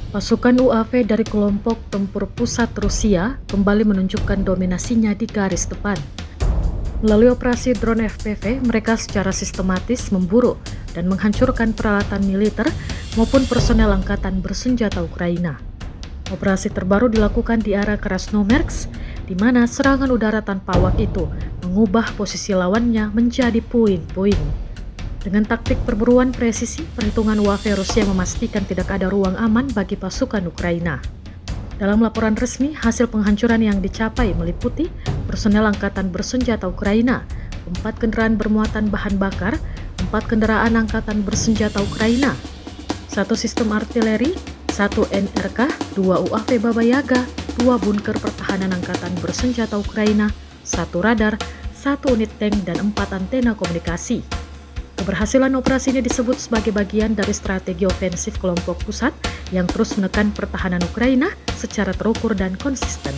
Pasukan UAV dari kelompok tempur pusat Rusia kembali menunjukkan dominasinya di garis depan. Melalui operasi drone FPV, mereka secara sistematis memburu dan menghancurkan peralatan militer maupun personel angkatan bersenjata Ukraina. Operasi terbaru dilakukan di area Krasnomersk, di mana serangan udara tanpa awak itu mengubah posisi lawannya menjadi puing-puing. Dengan taktik perburuan presisi, perhitungan UAV Rusia memastikan tidak ada ruang aman bagi pasukan Ukraina. Dalam laporan resmi, hasil penghancuran yang dicapai meliputi personel angkatan bersenjata Ukraina, 4 kendaraan bermuatan bahan bakar, 4 kendaraan angkatan bersenjata Ukraina, 1 sistem artileri, 1 NRK, 2 UAV Baba Yaga, 2 bunker pertahanan angkatan bersenjata Ukraina, 1 radar, 1 unit tank, dan 4 antena komunikasi. Keberhasilan operasi ini disebut sebagai bagian dari strategi ofensif kelompok pusat yang terus menekan pertahanan Ukraina secara terukur dan konsisten.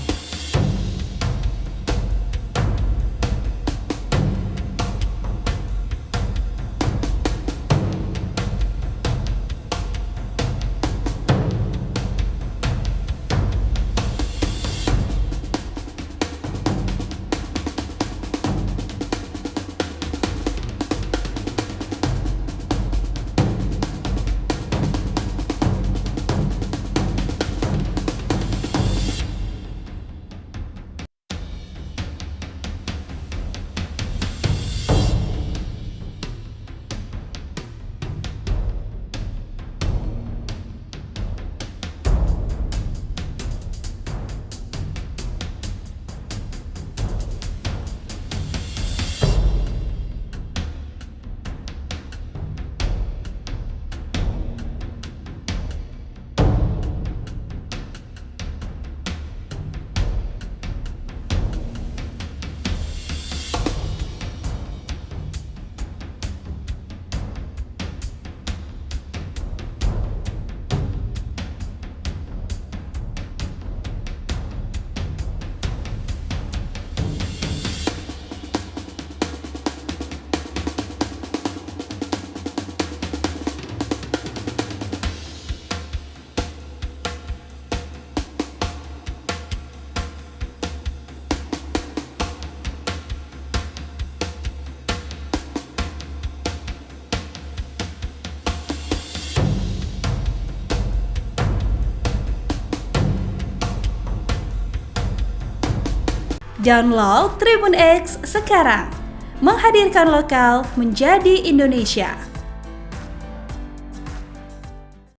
Download Tribun X sekarang, menghadirkan lokal menjadi Indonesia.